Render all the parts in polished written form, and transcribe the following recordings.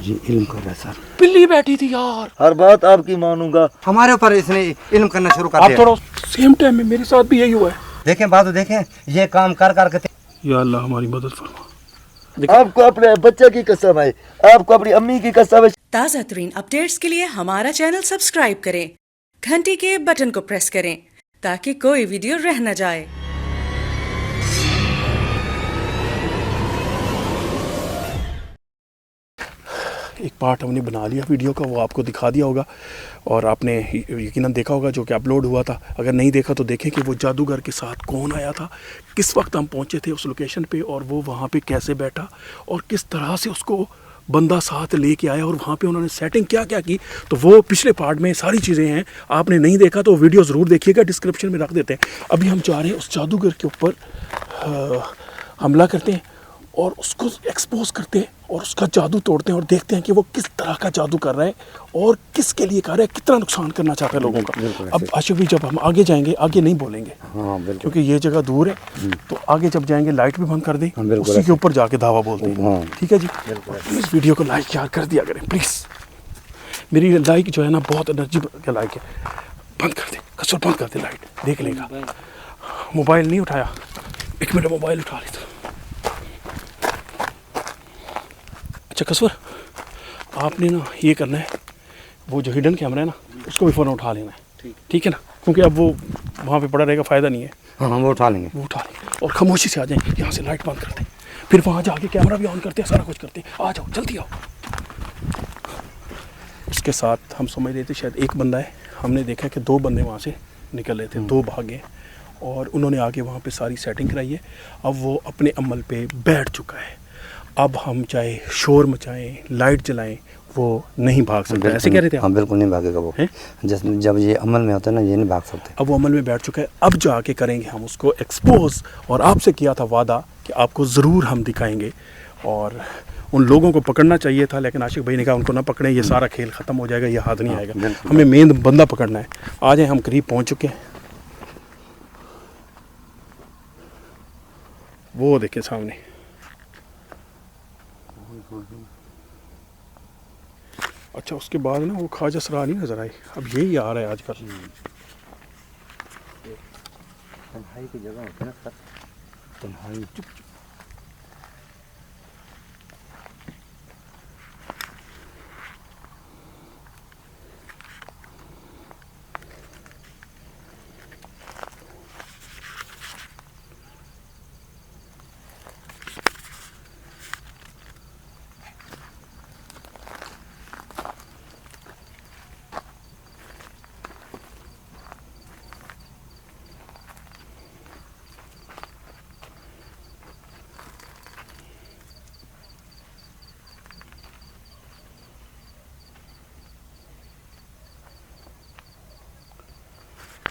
ये इल्म कर रहा है सर। बिल्ली बैठी थी यार। हर बात आपकी मानूंगा। हमारे ऊपर इसने इल्म करना शुरू कर आप दिया। थोड़ा सेम टाइम में मेरे साथ भी यही हुआ है। देखें बात देखें, ये काम कर कर के या अल्लाह हमारी मदद फरमा। आपको अपने बच्चे की कसम है, आपको अपनी अम्मी की कसम है। ताज़ा तरीन अपडेट्स के लिए हमारा चैनल सब्सक्राइब करें, घंटी के बटन को प्रेस करें ताकि कोई वीडियो रह न जाए। एक पार्ट हमने बना लिया वीडियो का, वो आपको दिखा दिया होगा और आपने यकीनन देखा होगा जो कि अपलोड हुआ था। अगर नहीं देखा तो देखें कि वो जादूगर के साथ कौन आया था, किस वक्त हम पहुंचे थे उस लोकेशन पे और वो वहाँ पे कैसे बैठा और किस तरह से उसको बंदा साथ लेके आया और वहाँ पे उन्होंने सेटिंग क्या क्या की। तो वो पिछले पार्ट में सारी चीज़ें हैं, आपने नहीं देखा तो वीडियो ज़रूर देखिएगा, डिस्क्रिप्शन में रख देते हैं। अभी हम जा रहे हैं उस जादूगर के ऊपर हमला करते हैं और उसको एक्सपोज करते हैं और उसका जादू तोड़ते हैं और देखते हैं कि वो किस तरह का जादू कर रहा है और किसके लिए कर रहा है, कितना नुकसान करना चाहता है लोगों का। अब आशिफ भाई जब हम आगे जाएंगे, आगे नहीं बोलेंगे क्योंकि ये जगह दूर है, तो आगे जब जाएंगे लाइट भी बंद कर दें, उसी के ऊपर जाके धावा बोलते हैं। ठीक है जी, प्लीज़ वीडियो को लाइक यार कर दिया करें प्लीज़। मेरी लाइक जो है ना बहुत एनर्जी का लाइक है। बंद कर दे कसर, बंद कर दे, लाइट देख लेगा। मोबाइल नहीं उठाया, एक मिनट मोबाइल उठा लेता। अच्छा कसवर, आपने ना ये करना है, वो जो हिडन कैमरा है ना उसको भी फ़ौरन उठा लेना है। ठीक है ना, क्योंकि अब वो वहाँ पे पड़ा रहेगा, फ़ायदा नहीं है। हाँ वो उठा लेंगे, वो उठा लेंगे और खामोशी से आ जाएं, यहाँ से लाइट बंद करते हैं, फिर वहाँ जाके कैमरा भी ऑन करते हैं, सारा कुछ करते हैं। आ जाओ जल्दी आओ। उसके साथ हम समझ रहे थे शायद एक बंदा है, हमने देखा कि दो बंदे वहाँ से निकल रहे थे, दो भागे और उन्होंने आके वहाँ पे सारी सेटिंग कराई है। अब वो अपने अमल पे बैठ चुका है। अब हम चाहे शोर मचाएं, लाइट जलाएं, वो नहीं भाग सकता। ऐसे कह रहे थे आप? हाँ बिल्कुल नहीं भागेगा वो, जब ये अमल में होता है ना, ये नहीं भाग सकते। अब वो अमल में बैठ चुका है, अब जाके करेंगे हम उसको एक्सपोज। और आपसे किया था वादा कि आपको ज़रूर हम दिखाएंगे और उन लोगों को पकड़ना चाहिए था, लेकिन आशिक भाई ने कहा उनको ना पकड़ें, ये सारा खेल ख़त्म हो जाएगा, ये हाथ नहीं आएगा, हमें मेन बंदा पकड़ना है। आ जाए, हम करीब पहुँच चुके हैं। वो देखें सामने, अच्छा उसके बाद ना वो ख्वाजा सरा नहीं नजर आई, अब यही आ रहा है आजकल। तन्हाई की जगह होती है ना सर, तन्हाई।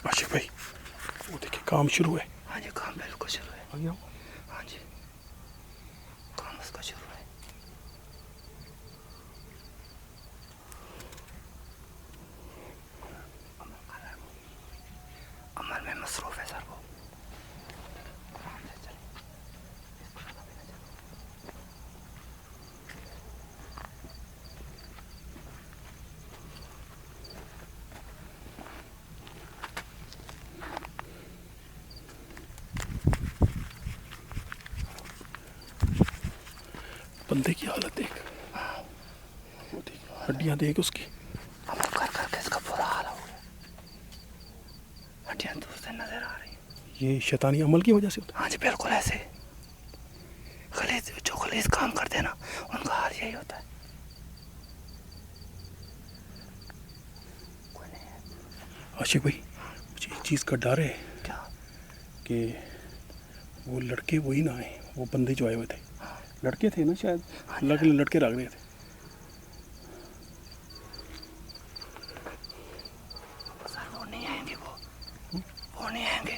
आशिफ भाई वो देखिए काम शुरू है। हाँ जी काम बिल्कुल शुरू है। आ गया? हाँ जी काम उसका शुरू है। अमल में मसरूफ है सर वो। बंदे की हालत देख, वो देख हड्डियां देख उसकी। अमल कर करके इसका बुरा हाल हो गया, हड्डियां दूर से नजर आ रही। ये शैतानी अमल की वजह से होता हाँ जी बिल्कुल ऐसे। खलीज जो खलीज काम करते हैं ना, उनका हाल यही होता है। है। आशिक भाई मुझे एक चीज़ का डर है क्या? कि वो लड़के वही ना आए, वो बंदे जो आए हुए थे, लड़के थे ना शायद, लड़के रख रहे थे। सर वो नहीं आएंगे, वो नहीं आएंगे।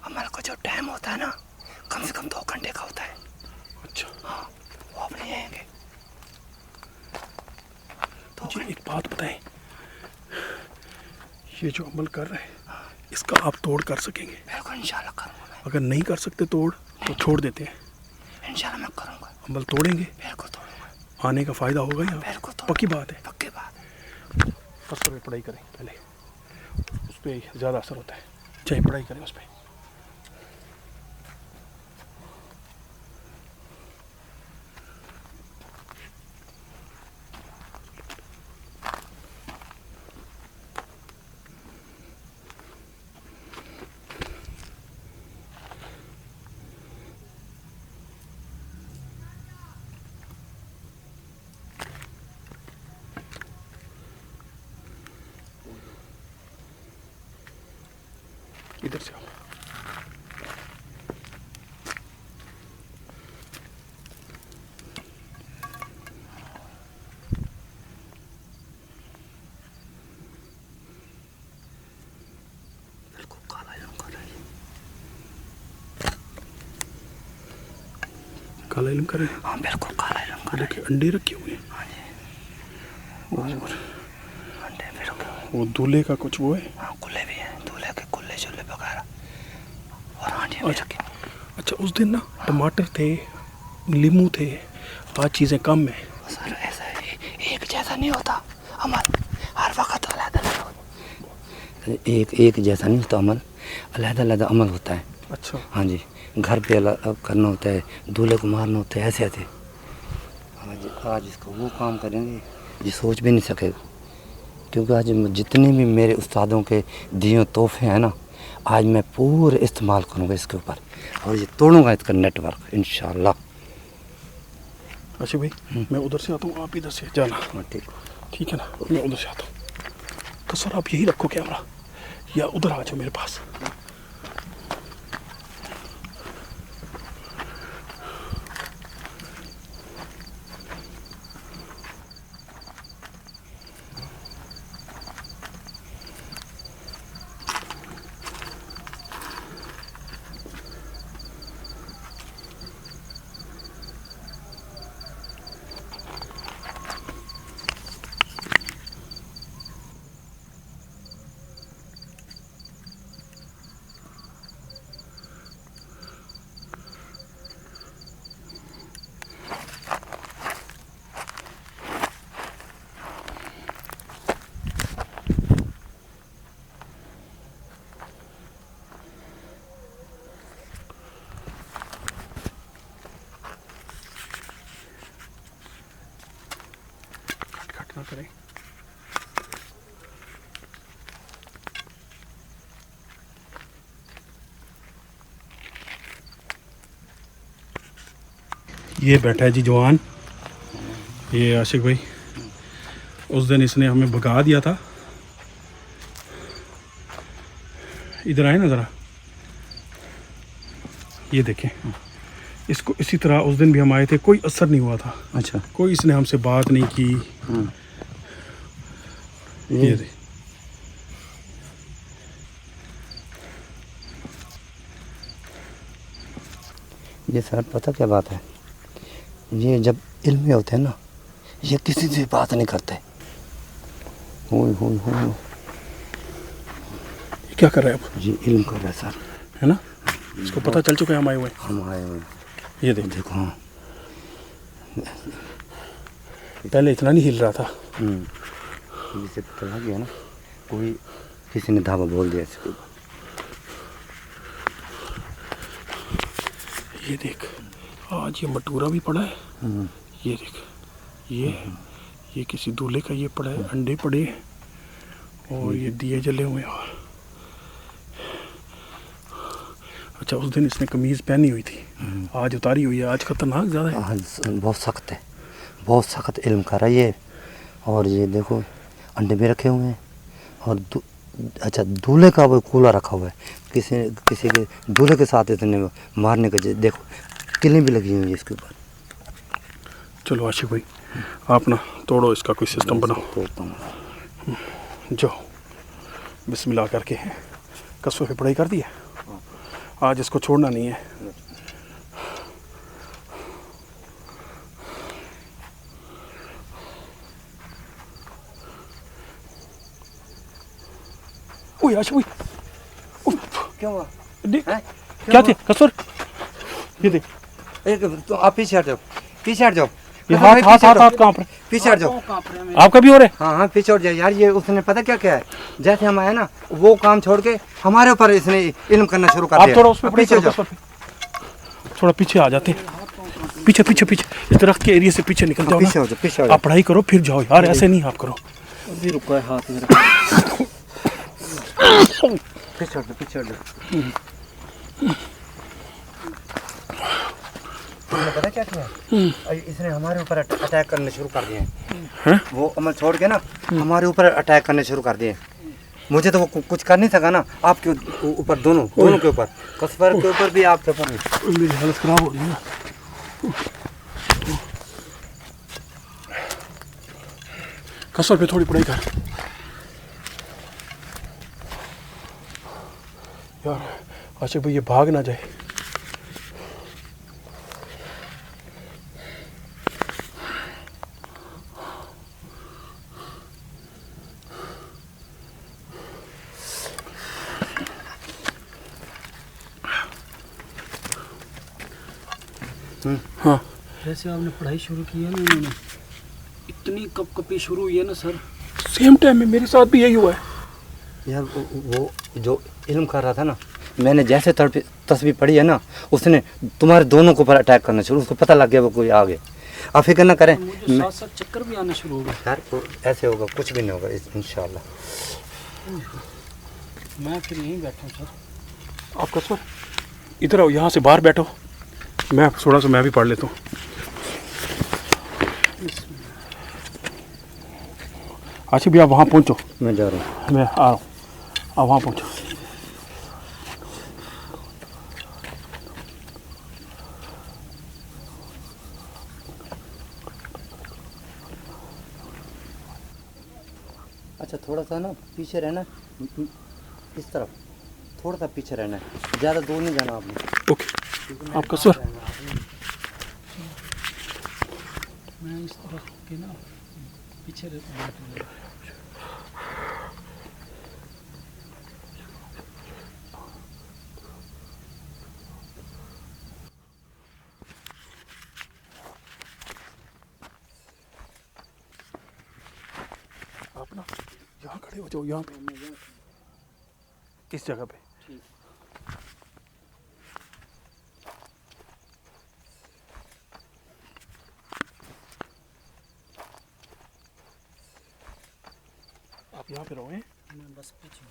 अमल का जो टाइम होता है ना, कम से कम 2 घंटे का होता है। अच्छा हाँ वो अब नहीं आएंगे। मुझे एक बात बताएं, ये जो अमल कर रहे हैं इसका आप तोड़ कर सकेंगे? बिल्कुल इंशाल्लाह करूँगा मैं। अगर नहीं कर सकते तोड़ तो छोड़ देते हैं। इंशाल्लाह मैं करूँगा। अमल तोड़ेंगे, बिल्कुल तोड़ूंगा, आने का फ़ायदा होगा या बिल्कुल तोड़ूंगा, पक्की बात है? पक्की बात। कसर पे पढ़ाई करें पहले, उस पर ज़्यादा असर होता है। चाहे पढ़ाई करें उस पर। इधर से आओ। बिल्कुल काला इल्म कर रहा है। काला इल्म करें? हाँ बिल्कुल काला इल्म कर रहा है। देखिए अंडे रखे हुए हैं। हाँ जी, और अंडे फिर वो दूल्हे का कुछ वो है। हाँ कुल्ले भी हैं, दूल्हे के कुल्ले शुल्ले वगैरह, और आंटियाँ भी अच्छा। रखी। अच्छा, उस दिन ना टमाटर थे, नींबू थे, आज चीज़ें कम है। सर ऐसा एक जैसा नहीं होता अमल, हर वक्त अलग-अलग होता है। एक जैसा नहीं होता अमल, अलग-अलग अमल होता है। अच्छा। हाँ जी, घर पे अलग करना होता है, दूल्हे को मारना होता है, ऐसे ऐसे। आज इसको वो काम करेंगे ये सोच भी नहीं सकेगा, क्योंकि आज जितने भी मेरे उस्तादों के दिए तोहफे हैं ना, आज मैं पूरे इस्तेमाल करूँगा इसके ऊपर, और ये तोड़ूंगा इसका नेटवर्क इंशाल्लाह। अच्छा भाई, मैं उधर से आता हूँ, आप इधर से जाना। हाँ ठीक। ठीक है ना, मैं उधर से आता हूँ। तो सर आप यही रखो कैमरा, या उधर आ जाओ मेरे पास। कट ना करें। ये बैठा है जी जवान, ये आशिक भाई। उस दिन इसने हमें भगा दिया था। इधर आए ना ज़रा, ये देखें इसको। इसी तरह उस दिन भी हम आए थे, कोई असर नहीं हुआ था। अच्छा, कोई इसने हमसे बात नहीं की। ये देख, ये सर पता क्या बात है, ये जब इल्म में होते हैं ना, ये किसी से बात नहीं करते। हो क्या कर रहे हैं अब? ये इल्म कर रहा है सर, है ना, इसको पता चल चुका है हम आए हुए हैं। हम आए हुए हैं। ये देख, देखो हाँ, पहले इतना नहीं हिल रहा था। जिसे पता लग गया ना, कोई किसी ने धावा बोल दिया इसके ऊपर। ये देख, आज ये मटूरा भी पड़ा है। ये देख, ये किसी दूल्हे का ये पड़ा है, अंडे पड़े हैं, और ये दिए जले हुए हैं। और अच्छा, उस दिन इसने कमीज़ पहनी हुई थी, आज उतारी हुई है। आज खतरनाक ज़्यादा है। आज बहुत सख्त है, बहुत सख्त इल्म कर रहा है ये। और ये देखो अंडे भी रखे हुए हैं, और अच्छा दूल्हे का वो कूला रखा हुआ है, किसी के दूल्हे के साथ इतने मारने का। देखो किलें भी लगी हुई हैं इसके ऊपर। चलो आशिक भाई, आप ना तोड़ो, इसका कोई सिस्टम बनाओ। तोड़ता हूँ। जाओ, बिस्मिल्लाह करके कसवे पे पढ़ाई कर दी है। आज इसको छोड़ना नहीं है। ओए आशिक भाई, क्या हुआ? देख क्या थे कसवर, ये देख। एक तो आप पीछे हटो, पीछे हट जाओ। ये हाथ हाथ हाथ हाथ कांप रहे। पीछे हट जाओ। आपका भी हो रहा है? हाँ हाँ पीछे हट जाओ यार। ये उसने पता क्या क्या है, जैसे हम आए ना वो काम छोड़ के हमारे ऊपर इसने इल्म करना शुरू कर दिया। आप थोड़ा उस पे पीछे हो पीछे जाओ। थोड़ा पीछे आ जाते। पीछे पीछे पीछे इस दरख्त के एरिया से पीछे निकल जाओ पीछे ना। हो जाओ, पीछे हो आप पढ़ाई करो फिर जाओ यार, ऐसे नहीं आप करो। पीछे हट जाओ, पीछे हट जाओ। तुमने पता क्या किया, इसने हमारे ऊपर अटैक करने शुरू कर दिए हैं। वो अमल छोड़ के ना हमारे ऊपर अटैक करने शुरू कर दिए। मुझे तो वो कुछ कर नहीं सका ना, आपके ऊपर दोनों के ऊपर, कसफर के ऊपर भी, आपके ऊपर भी। मेरी हालत खराब हो रही है ना। कसर पे थोड़ी पढ़ाई कर यार, आशिक भाई ये भाग ना जाए। हाँ जैसे आपने पढ़ाई शुरू की है ना, इन्होंने इतनी कपकपी शुरू हुई है ना सर। सेम टाइम में मेरे साथ भी यही हुआ है यार। वो जो इल्म कर रहा था ना, मैंने जैसे तस्वीर पढ़ी है ना, उसने तुम्हारे दोनों के ऊपर अटैक करना शुरू, उसको पता लग गया वो कोई आ गया। आप फिक्र ना करें। मुझे साथ साथ चक्कर भी आना शुरू हो गए यार ऐसे होगा, कुछ भी नहीं होगा इंशाल्लाह। मैं फिर यहीं बैठा हूँ सर। आप कसर इधर आओ, यहाँ से बाहर बैठो, मैं थोड़ा सा मैं भी पढ़ लेता हूँ। अच्छा भैया वहाँ पहुँचो, मैं जा रहा हूँ। मैं आ रहा हूँ, आप वहाँ पहुँचो। अच्छा थोड़ा सा ना पीछे रहना, इस तरफ थोड़ा सा पीछे रहना है, ज़्यादा दूर नहीं जाना आपने। ओके आप कसर मैं इस तरफ के ना पीछे रहता हूँ। आप ना यहाँ खड़े हो जाओ, यहाँ पे इस जगह पे। आप यहाँ पे रहो हैं। मैं बस पीछे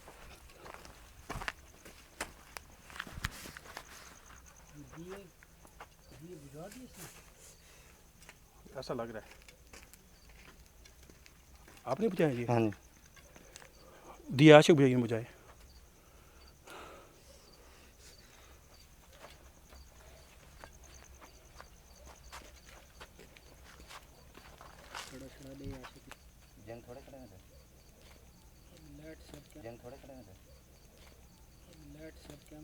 ये बुझा दिए इसने। ऐसा लग रहा है आपने बुझाया ये? हाँ जी। दिया आशिक भैया ने बुझाए। थोड़ा दे आशिक। जन थोड़े करेंगे लाइट सब क्या, जन थोड़े करेंगे। लाइट सब क्या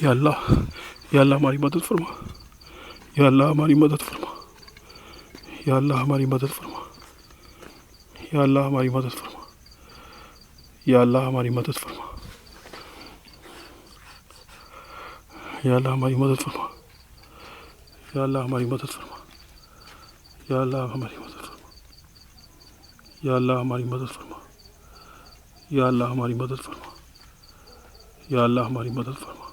या अल्लाह हमारी मदद फरमा, या अल्लाह हमारी मदद फरमा, या अल्लाह हमारी मदद फरमा, या अल्लाह हमारी मदद फरमा, या अल्लाह हमारी मदद फरमा, या अल्लाह हमारी मदद फरमा, या अल्लाह हमारी मदद फरमा, या अल्लाह हमारी मदद फरमा, या अल्लाह हमारी मदद फरमा, या अल्लाह हमारी मदद फरमा, या अल्लाह हमारी मदद फरमा,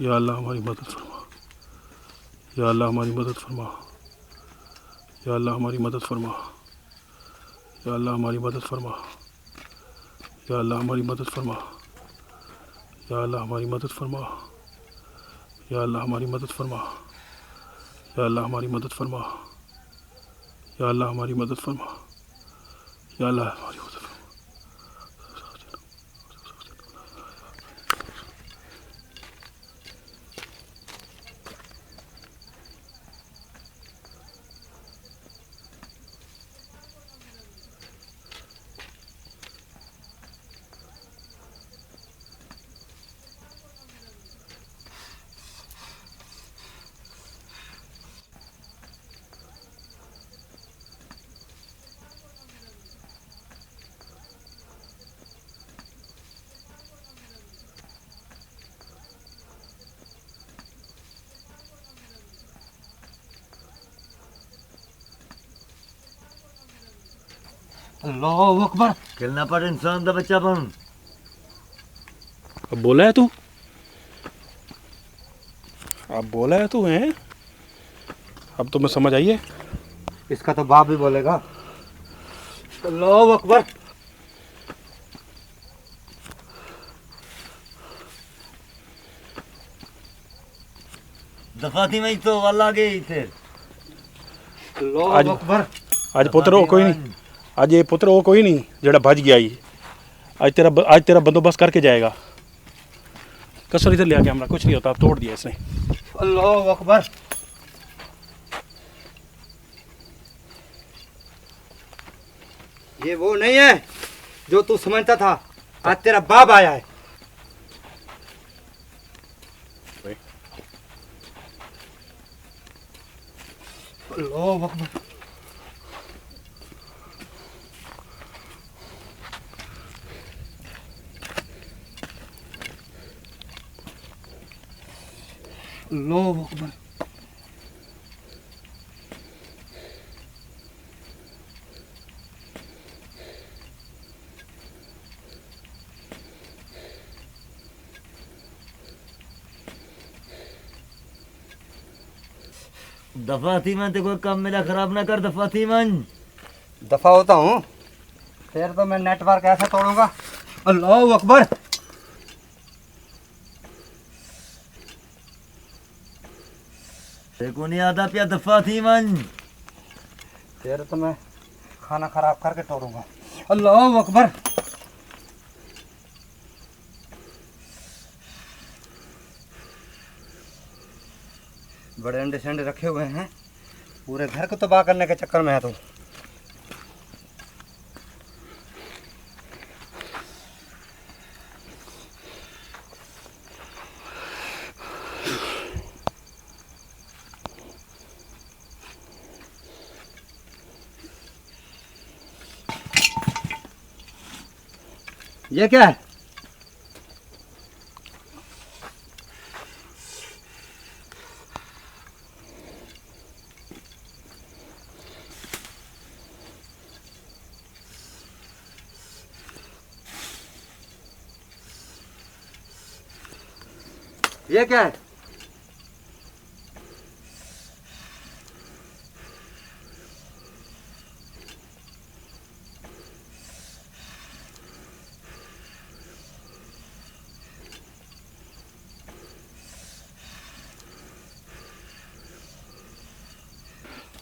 या अल्लाह हमारी मदद फरमा, या अल्लाह हमारी मदद फरमा, या अल्लाह हमारी मदद फरमा, या अल्लाह हमारी मदद फरमा, या अल्लाह हमारी मदद फरमा, या अल्लाह हमारी मदद फरमा, या अल्लाह हमारी मदद फरमा, या अल्लाह हमारी मदद फरमा, या अल्लाह हमारी मदद फरमा, या अल्लाह हमारी मदद फरमा। अल्लाह अकबर खेलना पड़ इंसान का बच्चा बन। अब बोला है तू, अब बोला है तू हैं, अब तुम्हें समझ आई है। इसका तो बाप भी बोलेगा। अल्लाह अकबर। दफाती में तो अल्लाह गई थे। अल्लाह अकबर। आज पुत्र हो कोई नहीं, आज ये पुत्र हो कोई नहीं जड़ा भज गया ही। आज तेरा बंदोबस्त करके जाएगा। कसर इधर ले आके, हमरा कुछ नहीं होता, तोड़ दिया इसने। अल्लाह अकबर। ये वो नहीं है जो तू समझता था। आज तेरा बाप आया है। अल्लाह अकबर। अल्लाह अकबर। दफाती में तो कोई काम मेरा खराब ना कर। दफाती मन दफा होता हूँ, फिर तो मैं नेटवर्क ऐसे तोड़ूंगा। अल्लाह अकबर। देखो नहीं आता पिया दफाती मन। फिर तो मैं खाना खराब करके तोड़ूंगा। अल्लाह अकबर। बड़े अंडे शंडे रखे हुए हैं, पूरे घर को तबाह करने के चक्कर में है तू। ये क्या है? ये क्या है?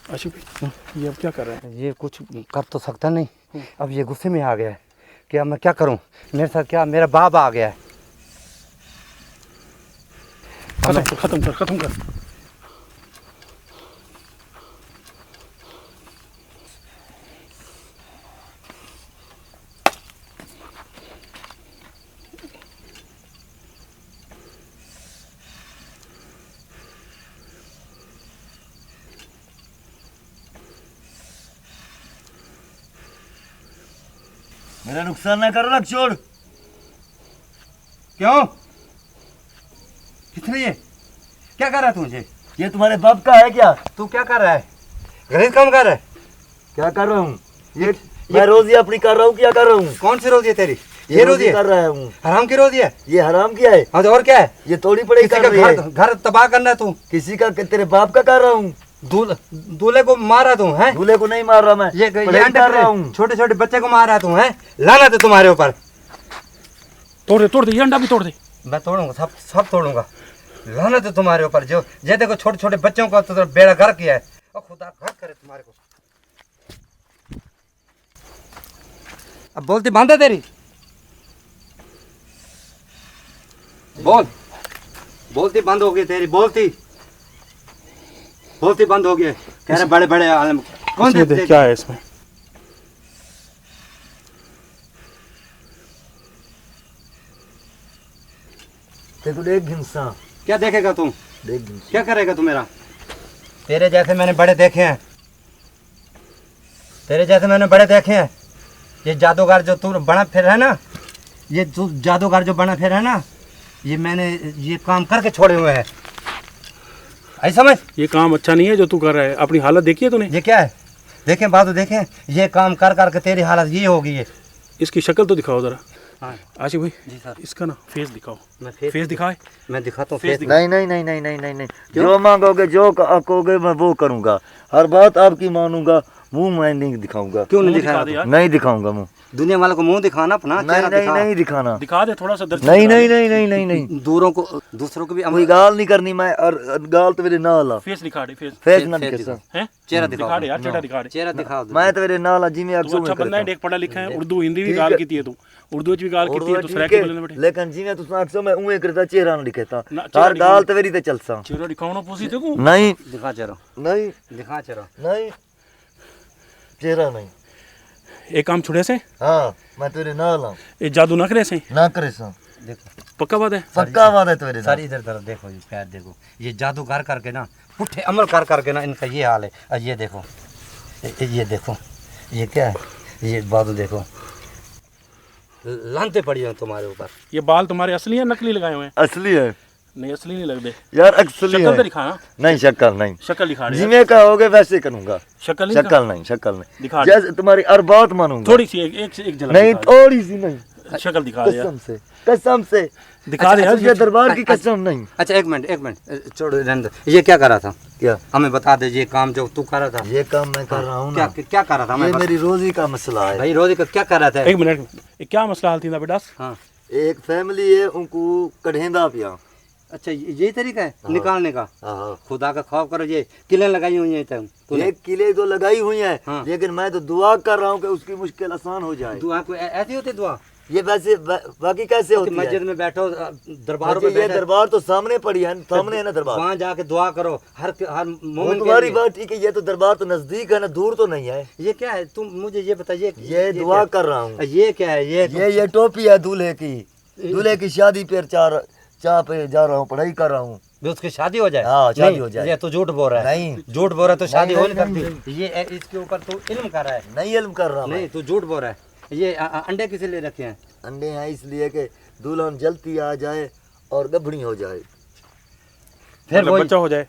आशिफ भाई, ये अब क्या कर रहा है? ये कुछ कर तो सकता नहीं। अब ये गुस्से में आ गया है कि अब मैं क्या करूं। मेरे साथ क्या, मेरा बाप आ गया है। खत्म कर। मेरा नुकसान ना करो, रख छोड़। क्यों? किसने ये क्या कर रहा है तुझे? ये तुम्हारे बाप का है क्या? तू क्या कर रहा है? गलत काम कर रहा है। क्या कर रहा हूँ? ये मैं रोजी अपनी कर रहा हूँ, क्या कर रहा हूँ? कौन सी रोजी है तेरी? ये रोज़ी है? कर रहा हूँ। हराम की रोज़ी है? ये हराम किया है, हाँ तो और क्या है? ये थोड़ी पड़ेगी किसी कर का रही है। घर तबाह करना है तू? किसी का तेरे बाप का कर रहा हूँ। दूल्हे को मारा तू है? दूल्हे को नहीं मार रहा मैं, ये पढ़ाई अंडे कर रहा हूँ। छोटे छोटे बच्चे को मारा तू है? लाना तो तुम्हारे ऊपर। तोड़ दे ये अंडा भी तोड़ दे। मैं तोड़ूंगा, सब तोड़ूंगा। लाना तो तुम्हारे ऊपर, जो ये देखो छोटे छोटे बच्चों का तो बेड़ा गर्क किया है। और खुदा घर करे तुम्हारे को। अब बोलती बंद है तेरी? बोलती बंद हो गई तेरी, बोलती बंद हो गई। कह रहे बड़े बड़े आलम कौन इसमें देख क्या है इसमें? देखो देख घिंसा, क्या देखेगा तू? देख घिंसा। क्या करेगा तू मेरा? तेरे जैसे मैंने बड़े देखे हैं, ये जादूगर जो तू बना फिर है ना, ये तू जादूगर जो बना फिर है ना, ये मैंने ये काम करके छोड़े हुए हैं। ऐसा समझ? ये काम अच्छा नहीं है जो तू कर रहा है। अपनी हालत देखी है तूने? ये क्या है? देखें बात देखें, ये काम कर करके तेरी हालत ये होगी। ये इसकी शक्ल तो दिखाओ जरा। हाँ आशिक भाई जी सर। इसका ना फेस दिखाओ। मैं फेस दिखाए। मैं दिखाता हूँ फेस फेस। दिखा। नहीं नहीं नहीं नहीं नहीं नहीं नहीं, जो मांगोगे जो कहोगे मैं वो करूंगा, हर बात आपकी मानूंगा, मुंह मैं नहीं दिखाऊंगा। क्यों नहीं मुंह दिखा दिखाया? दे यार। नहीं दिखाऊंगा मुंह। दुनिया वालों को मुंह दिखाना अपना, नहीं चेहरा नहीं दिखा। नहीं दिखाना। दिखा दे थोड़ा सा दर्द। नहीं नहीं नहीं नहीं नहीं नहीं, दूसरों को भी कोई गाल नहीं करनी मैं, और गाल तो मेरे नाल आ। फेस दिखा दे फेस। फेस ना फेस दिखा। हैं? चेहरा दिखा दिखाओ। दे यार, चेहरा दिखा दे। चेहरा दिखाओ। मैं तो मेरे नाल आ जिਵੇਂ तू अक्सर अच्छा बंदा है, देख पढ़ा लिखा है, उर्दू हिंदी भी गाल कीती है तू। उर्दू च भी गाल कीती है, तो सराकी बोलने बैठे। लेकिन जिਵੇਂ ਤੁਸੀਂ ਅਕਸਰ ਮੈਂ ਉਵੇਂ ਕਰਦਾ ਚਿਹਰਾ ਨਾ ਲਿਖੇਤਾ ना, चेहरा ਹਰ ਗਾਲ ਤੇ ਮੇਰੀ ਤੇ ਚਲਸਾ। चेहरा दिखाओ पूछी देखो। नहीं दिखा चेहरा, नहीं दिखा चेहरा। नहीं चेहरा नहीं। एक काम छुड़े से हाँ मैं तेरे नाल आ, ये जादू ना करे से। ना करे सा, देखो पक्का बात है। पक्का वादा है तेरे सारी नाल। इधर तरफ देखो, ये पैर देखो, ये जादूगर करके ना, पुट्ठे अमल कर करके ना इनका ये हाल है। और ये देखो, ये देखो, ये क्या है? ये बादल देखो, लानते पड़ी हैं तुम्हारे ऊपर। ये बाल तुम्हारे असली है नकली लगाए हुए हैं? असली है नहीं असली नहीं लगते यार, असली शक्ल तो है। दिखाना। नहीं शक्ल नहीं, शक्ल दिखा दे यार। जिਵੇਂ कहोगे वैसे करूंगा। शक्ल नहीं शक्ल नहीं, शक्ल नहीं, दिखा दे। जैसे तुम्हारी हर बात मानूंगा। थोड़ी सी एक झलक नहीं दिखा थोड़ी सी नहीं, दे। शक्ल दिखा दे यार। कसम से कसम से दिखा दे यार। तुझे दरबार की कसम नहीं। अच्छा एक मिनट छोड़ो रहने दो। ये क्या कर रहा था? क्या हमें बता दे, ये काम जो तू कर रहा था, ये काम मैं कर रहा हूँ क्या ना, क्या कर रहा था? ये मैं मेरी रोजी का मसला है। भाई रोज का क्या कर रहा था? एक मिनट, ये क्या मसला हाल थी ना बेटा? हाँ एक फैमिली है, उनको कढ़ेंदा पिया। अच्छा यही तरीका है निकालने का? हाँ खुदा का खौफ करो, ये किले लगाई हुई है तूने। ये किले तो लगाई हुई है, हाँ। लेकिन मैं तो दुआ कर रहा हूँ कि उसकी मुश्किल आसान हो जाए। दुआ को ऐसी होती दुआ? ये वैसे बाकी कैसे होती है? मस्जिद में बैठो, दरबार ये दरबार तो सामने पड़ी है, सामने है ना दरबार। वहाँ जाके दुआ करो हर वो मोमिन तुम्हारी के लिए। बात ठीक है, ये तो दरबार तो नजदीक है ना, दूर तो नहीं है। ये क्या है? तुम मुझे ये बताइए। ये दुआ कर रहा हूँ। ये क्या है? ये टोपी है दूल्हे की, दूल्हे की शादी पे चाह पे जा रहा हूँ, पढ़ाई कर रहा हूँ। भी उसकी शादी हो जाए? हाँ, शादी नहीं, हो जाए। ये तो झूठ बोल रहा है। नहीं झूठ बोल रहा है तो शादी हो नहीं, नहीं नहीं, सकती। ये इसके ऊपर तू इल्म कर रहा है। नहीं इल्म कर रहा नहीं मैं। तू झूठ बोल रहा है। ये अंडे किसे ले रखे हैं? अंडे हैं इसलिए कि दुल्हन जल्दी आ जाए और गभड़ी हो जाए, फिर मतलब वही- बच्चा हो जाए।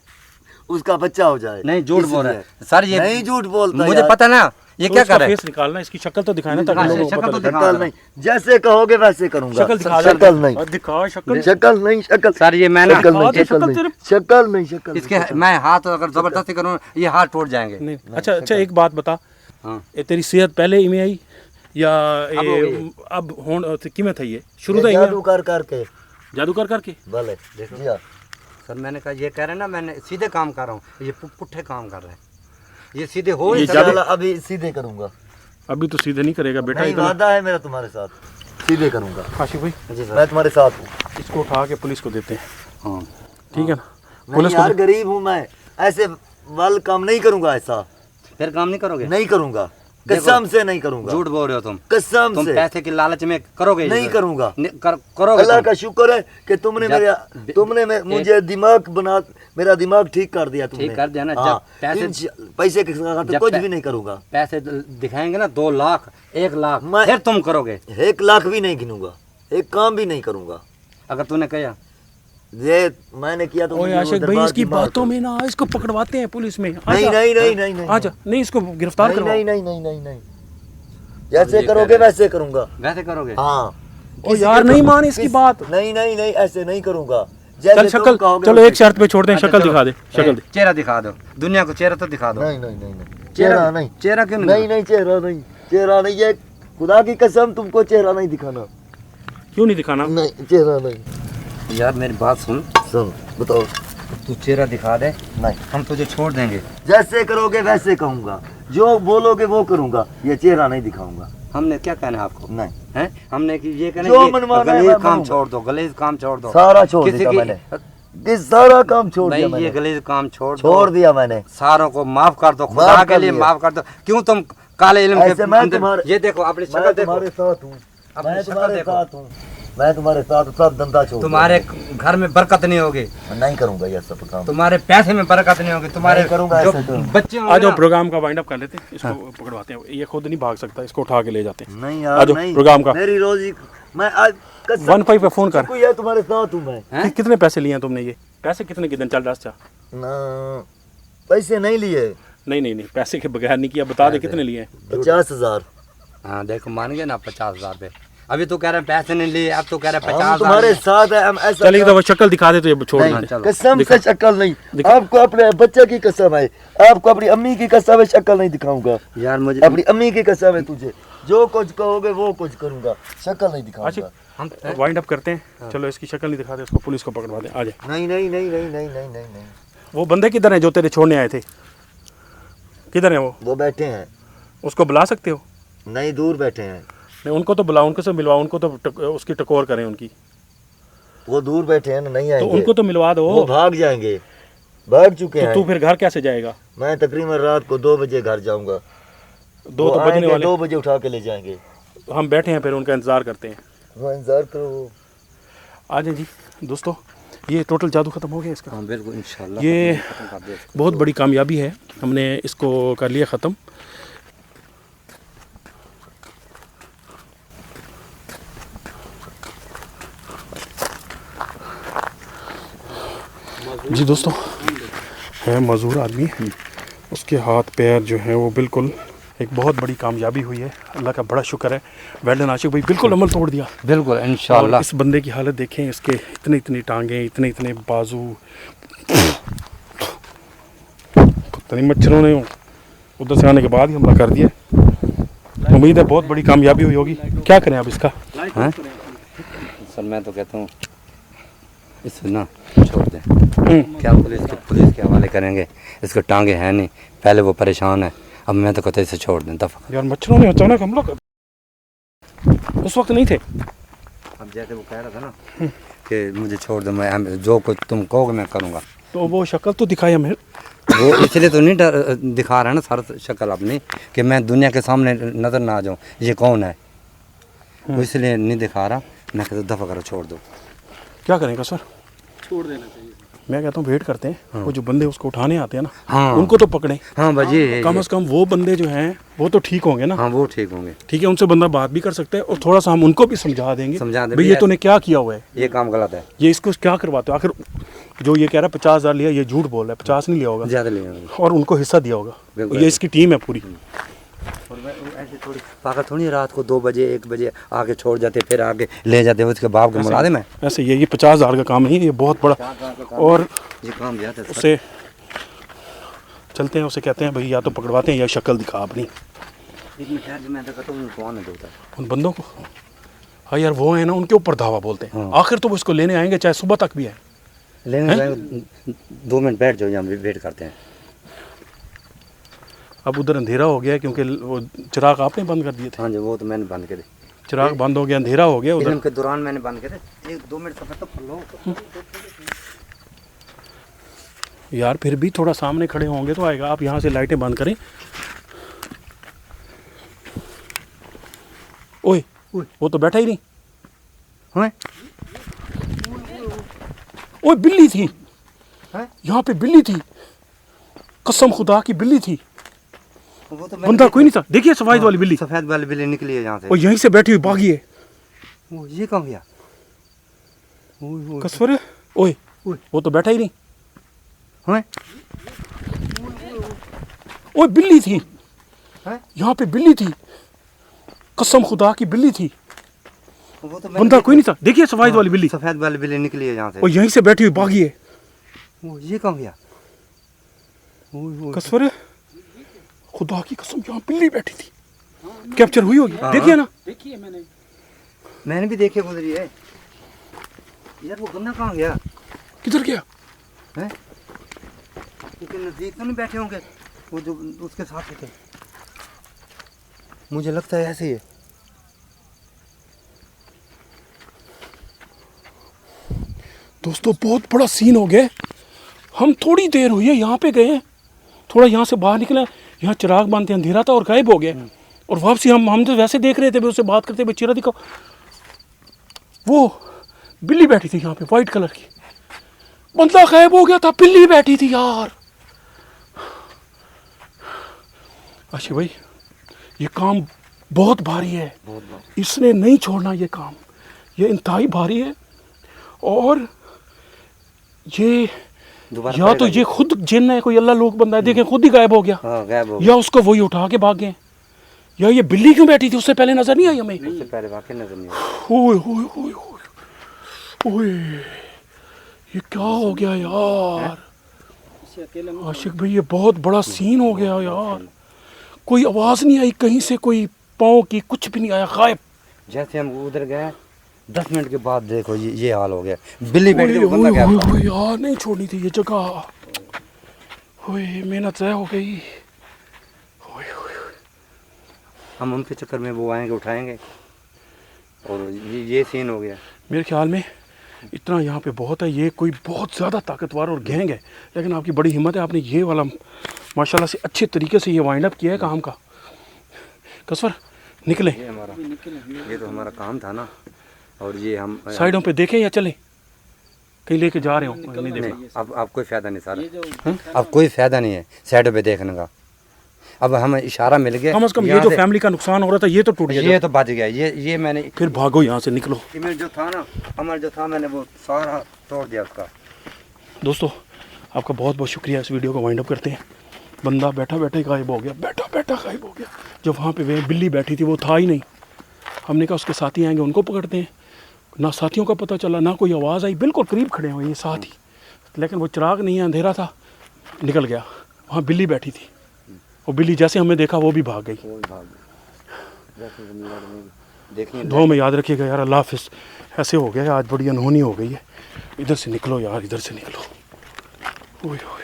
उसका बच्चा हो जाए। नहीं झूठ बोल रहा है इसलिए। सर। ये नहीं झूठ बोलता मुझे यार। पता ना ये तो क्या उसका कर रहा है। फेस निकालना, इसकी शक्ल तो दिखाना ताकि हाँ, लोगों को शक्ल पता तो लगे। दिखा। शक्ल नहीं, जैसे कहोगे वैसे करूंगा। शक्ल दिखा दे। शक्ल नहीं, दिखा शक्ल। शक्ल नहीं, शक्ल सर ये मैं ना शक्ल दिखा नहीं, दे, शक्ल शक्ल नहीं, तेरे- शक्ल नहीं, शक्ल इसके मैं हाथ अगर जबरदस्ती करूँ ये हाथ टूट जाएंगे। नहीं अच्छा अच्छा, एक बात बता, हाँ ये तेरी सेहत पहले इमें आई या अब हो ये गई। अब होन किमें था? ये शुरू था नहीं। इमें जादू कर करके जादू कर करके। भले देखो। जी हाँ। सर मैंने कहा ये कह रहे हैं ना, मैंने सीधे काम कर रहा हूँ, ये पुट्ठे काम कर रहे हैं। ये सीधे हो ये नहीं जादू- सकते। चलो, अभी सीधे करूंगा। अभी तो सीधे नहीं करेगा बेटा। नहीं, इतना वादा है मेरा तुम्हारे साथ, सीधे करूंगा। आशिक भाई जी सर। मैं तुम्हारे साथ हूँ। इसको उठा के पुलिस को देते हैं, हाँ ठीक है ना? नहीं पुलिस यार, को गरीब हूँ मैं, ऐसे वाल काम नहीं करूंगा, ऐसा फिर काम नहीं करोगे? नहीं करूंगा, देखो, कसम से नहीं करूंगा, झूठ बोल रहे हो तुम। कसम तुम से पैसे के लालच में करोगे? नहीं करूंगा। करोगे अल्लाह तुम। का शुक्र है कि तुमने मुझे दिमाग बना, मेरा दिमाग ठीक कर दिया तुमने। ठीक कर दिया ना। हाँ, जब पैसे के साथ जब कुछ भी नहीं करूंगा। पैसे दिखाएंगे ना 2 लाख 1 लाख मैं- फिर तुम करोगे। 1 लाख भी नहीं गिनूंगा, एक काम भी नहीं करूंगा। अगर तूने कहा ये मैंने किया तो ओए मुझे वो आशिक भाई दरबार इसकी की मार बातों कर। में ना इसको पकड़वाते हैं पुलिस में। नहीं आजा, नहीं नहीं नहीं नहीं आजा नहीं, इसको गिरफ्तार नहीं करवाओ। नहीं नहीं नहीं नहीं नहीं, जैसे करोगे वैसे करूंगा। वैसे करोगे? हाँ ओ यार नहीं मान इसकी बात। नहीं नहीं नहीं, ऐसे नहीं करूंगा। चल जैसे तुम शक्ल, कहोगे चलो वैसे। एक शर्त पे छोड़ते हैं, अच्छा, शक्ल चलो। दिखा दे, शक्ल दे। चेहरा दिखा दो, दुनिया को चेहरा तो दिखा दो। नहीं नहीं नहीं नहीं, चेहरा नहीं। चेहरा क्यों नहीं? नहीं नहीं, चेहरा नहीं, चेहरा नहीं, ये खुदा की कसम तुमको चेहरा नहीं दिखाना। क्यों नहीं दिखाना? नहीं, चेहरा नहीं। यार मेरी बात सुन, सुन बताओ। तू चेहरा दिखा दे, नहीं, हम तुझे छोड़ देंगे। जैसे करोगे वैसे कहूंगा, जो बोलोगे वो करूंगा, ये चेहरा नहीं दिखाऊंगा। हमने क्या कहना है आपको? नहीं, हैं? हमने कि ये कहना जो है मनवाना है गलीज मैं काम मनूंगा। छोड़ दो, गलीज काम छोड़ दो। सारा छोड़ किसी दिया की- मैंने, ये सारा काम छोड़ भाई दिया ये मैंने, गलीज काम छोड़ दो। छोड़ दिया मैंने। सारों को माफ कर दो, खुदा माफ के कर लिए दिया। माफ कर दो। क्यों तुम काले इल्म ऐसे के मैं अंदर- तुम्हारे- ये देखो अपनी शक्ल मैं देखो, तुम्हारे साथ हूँ, अपनी मैं शक्ल तुम्हारे देखो। साथ हूँ, मैं तुम्हारे साथ हूँ, सब धंधा छोड़ तुम्हारे घर में बरकत नहीं होगी, दिया। नहीं करूंगा ये सब काम। तुम्हारे पैसे में बरकत नहीं होगी, तुम्हारे नहीं करूंगा जो ऐसे तो। बच्चे आ होंगे जाओ ना, प्रोग्राम का वाइंड अप कर लेते हैं, इसको पकड़वाते हैं। ये खुद नहीं भाग सकता, इसको उठा के ले जाते हैं। नहीं आ यार जाओ नहीं, प्रोग्राम का। मेरी रोजी मैं आज 15 पे फोन कर। कोई है तुम्हारे साथ हूँ मैं। हैं? कितने पैसे लिए हैं तुमने? ये पैसे कितने कितने? चल रहा था। ना पैसे नहीं लिए, नहीं नहीं नहीं, पैसे के बगैर नहीं किया, बता दे कितने लिए हैं। 50,000। हाँ देखो मान गए ना 50,000 पे। अभी तो कह रहे हैं पैसे नहीं लिए, अब तो कह रहे हैं हम 50,000 तुम्हारे लिए। साथ है, हम ऐसा चल एक दफा शक्ल दिखा दे तो ये छोड़ नहीं, दे। चलो। कसम दिखा। से शक्ल नहीं, दिखा। आपको अपने बच्चे की कसम है, आपको अपनी अम्मी की कसम है, शक्ल नहीं दिखाऊंगा। यार मुझे अपनी अम्मी की कसम है, तुझे जो कुछ कहोगे वो कुछ करूंगा, शक्ल नहीं दिखाऊंगा। अच्छा हम वाइंड अप करते हैं। चलो इसकी शक्ल नहीं दिखा दे, उसको पुलिस को पकड़वा दे। आ जाए। नहीं नहीं नहीं नहीं नहीं नहीं नहीं नहीं, वो बंदे किधर हैं जो तेरे छोड़ने आए थे? किधर हैं वो बैठे हैं। उसको बुला सकते हो? नहीं, दूर बैठे हैं, नहीं उनको तो बुलाओ, उनको से मिलवाओ, उनको तो उसकी टकोर करें उनकी। वो दूर बैठे हैं ना, नहीं तो आएंगे। उनको तो मिलवा दो। वो भाग जाएंगे, भाग चुके तो तू हैं। फिर घर कैसे जाएगा? मैं तकरीबन रात को 2 बजे घर जाऊंगा। 2 तो बजने वाले। 2 बजे उठा के ले जाएंगे। हम बैठे हैं, फिर उनका इंतजार करते हैं। वो इंतजार करो। आ जाए जी दोस्तों, ये टोटल जादू ख़त्म हो गया इसका। हाँ बिल्कुल इंशाल्लाह ये खत्म कर दे इसको। बहुत बड़ी कामयाबी है, हमने इसको कर लिया ख़त्म। जी दोस्तों, है मज़दूर आदमी, उसके हाथ पैर जो हैं वो बिल्कुल, एक बहुत बड़ी कामयाबी हुई है। अल्लाह का बड़ा शुक्र है। वेल्डन आशिक भाई बिल्कुल अमल तोड़ दिया। बिल्कुल और इंशाल्लाह। इस बंदे की हालत देखें, इसके इतने इतनी टांगें, इतने इतने बाजू, पता नहीं मच्छरों ने उधर से आने के बाद ही हमला कर दिया। उम्मीद है बहुत बड़ी कामयाबी हुई होगी। क्या करें अब इसका? हैं? सर मैं तो कहता हूँ इसे ना छोड़ दें। क्या पुलिस के हवाले करेंगे? इसको टांगे हैं नहीं, पहले वो परेशान है, अब मैं तो कहता इसे छोड़ दें दफा। यार मच्छरों ने अचानक हम लोग उस वक्त नहीं थे। अब जैसे वो कह रहा था ना कि मुझे छोड़ दो, मैं जो कुछ तुम कहोगे मैं करूँगा। तो वो शक्ल तो दिखाई हमें। वो इसलिए तो नहीं दिखा रहा है ना सारा शक्ल अपनी, कि मैं दुनिया के सामने नज़र ना आ जाऊँ ये कौन है, वो इसलिए नहीं दिखा रहा। मैं कहता दफ़ा करो, छोड़ दो। क्या करेंगे सर? छोड़ देना चाहिए। मैं कहता हूँ वेट करते हैं, वो जो बंदे उसको उठाने आते हैं ना, हाँ। उनको तो पकड़े। हाँ भाजी, कम से कम वो बंदे जो हैं वो तो ठीक होंगे ना। हाँ वो ठीक होंगे। ठीक है, उनसे बंदा बात भी कर सकता है और थोड़ा सा हम उनको भी समझा देंगे, समझा दें भाई ये तूने क्या किया हुआ है, ये काम गलत है, ये इसको क्या करवाते हो। आखिर जो ये कह रहा है 50,000 लिया, ये झूठ बोल रहा है, 50 नहीं लिया होगा ज़्यादा ले आएंगे। और उनको हिस्सा दिया होगा। बिल्कुल। ये इसकी टीम है पूरी। और ऐसे थोड़ी पागल थोड़ी रात को 2 बजे 1 बजे आके छोड़ जाते, फिर आके ले जाते, उसके बाप को मुला दे मैं। ऐसे ये 50,000 का काम नहीं है, ये बहुत बड़ा। और ये काम दिया था उससे चलते हैं, उसे कहते हैं भाई या तो पकड़वाते हैं या शक्ल दिखा अपनी मैं तो कहता हूँ कौन है देता उन बंदों को। हाँ यार वो है ना, उनके ऊपर धावा बोलते हैं। हाँ। आखिर तो वो इसको लेने आएंगे चाहे सुबह तक भी है। लेने जाएंगे, 2 मिनट बैठ जाओ, यहाँ वेट करते हैं। अब उधर अंधेरा हो गया है क्योंकि वो चिराग आपने बंद कर दिए थे। हाँ जी वो तो मैंने बंद करे, चिराग बंद हो गया, अंधेरा हो गया उधर। फिल्म के दौरान मैंने बंद करे। 1-2 मिनट सफर तो कर लो यार फिर भी थोड़ा सामने खड़े होंगे तो आएगा। आप यहाँ से लाइटें बंद करें। ओए वो तो बैठा ही नहीं। हैं? ओए बिल्ली थी हैं? यहाँ पे, बिल्ली थी, कसम खुदा की बिल्ली थी। वो तो बंदा कोई नहीं था। देखिए सफेद वाली बिल्ली, सफेद वाली बिल्ली निकली है यहाँ से। और यहीं से बैठी हुई भागी है। वो ये कहाँ गया? ओए, ओए, कसवर है। ओए वो तो बैठा ही नहीं। हैं? ओए बिल्ली थी हैं? यहाँ पे, बिल्ली थी, कसम खुदा की बिल्ली थी। वो तो मैंने बंदा कोई नहीं था। देखिए सफेद वाली बिल्ली, सफेद वाली बिल्ली निकली है यहाँ से। और यहीं से बैठी हुई भागी है। वो ये कहाँ गया? कसवर है, खुदा की कसम यहाँ बिल्ली बैठी थी। कैप्चर हुई होगी, देखिए ना। देखिए मैंने भी देखे गुजरी है यार। वो बंदा कहाँ गया किधर गया? है? क्योंकि नजदीक तो नहीं बैठे होंगे वो जो उसके साथ थे। मुझे लगता है ऐसे ही है। दोस्तों बहुत बड़ा सीन हो गया। हम थोड़ी देर हुई है यहाँ पे गए, थोड़ा यहाँ से बाहर निकले, यहाँ चिराग बांधते अंधेरा था और गायब हो गए। और वापसी हम तो वैसे देख रहे थे, उससे बात करते हुए चेहरा दिखाओ। वो बिल्ली बैठी थी यहाँ पे वाइट कलर की। बंदा गायब हो गया था, बिल्ली बैठी थी यार। अच्छा भाई ये काम बहुत भारी है, इसने नहीं छोड़ना ये काम, ये इंतहाई भारी है। और ये दोबारा या तो ये खुद जिन है, कोई अल्लाह लोग बंदा है, देखें खुद ही गायब हो गया। हाँ, गायब हो या उसको वही उठा के भाग गए, या ये बिल्ली क्यों बैठी थी उससे पहले नजर नहीं आई हमें। उससे पहले वाकई नजर नहीं आया। ओए ओए ओए ओए ओए, ये क्या हो गया यार आशिक भाई, ये बहुत बड़ा सीन हो गया यार। कोई आवाज नहीं आई कहीं से, कोई पाँव की कुछ भी नहीं आया, गायब। जैसे हम उधर गए 10 मिनट के बाद देखो ये हाल हो गया। बिल्ली बैठ ओए गई, बंदा ओए क्या ओए ओए यार, नहीं छोड़नी थी ये जगह। ओए मेहनत ज़ाया हो गई। ओए ओए ओए। हम उनके चक्कर में वो आएंगे उठाएंगे और ये सीन हो गया। मेरे ख्याल में इतना यहाँ पे बहुत है। ये कोई बहुत ज़्यादा ताकतवर और गैंग है, लेकिन आपकी बड़ी हिम्मत है, आपने ये वाला माशाल्लाह से अच्छे तरीके से ये वाइंड अप किया है काम का। कसवर निकले, ये तो हमारा काम था ना। और ये हम साइडों पे देखें या चले, कहीं लेके जा रहे हो नहीं देखना। नहीं, अब कोई फायदा नहीं सारा। अब कोई फायदा नहीं है साइडों पे देखने का। अब हमें इशारा मिल गया, कम से कम ये यहाँ जो से- फैमिली का नुकसान हो रहा था ये तो टूट ये गया। तो बच गया। ये मैंने फिर भागो यहाँ से, निकलो। इमेज जो था ना, अमल जो था, मैंने वो सारा तोड़ दिया उसका। दोस्तों आपका बहुत बहुत शुक्रिया। इस वीडियो को वाइंड अप करते हैं। बंदा बैठा बैठा ही गायब हो गया, बैठा बैठा गायब हो गया। जब वहाँ पे वे बिल्ली बैठी थी वो था ही नहीं। हमने कहा उसके साथी आएंगे उनको पकड़ते हैं, ना साथियों का पता चला, ना कोई आवाज़ आई। बिल्कुल करीब खड़े हुए ये साथ ही, लेकिन वो चिराग नहीं है, अंधेरा था, निकल गया। वहाँ बिल्ली बैठी थी, वो बिल्ली जैसे हमें देखा वो भी भाग गई। देखिए दुआ में याद रखिएगा यार। अल्लाह हाफिज़। ऐसे हो गया आज, बड़ी अनहोनी हो गई है। इधर से निकलो यार, इधर से निकलो। ओए ओए।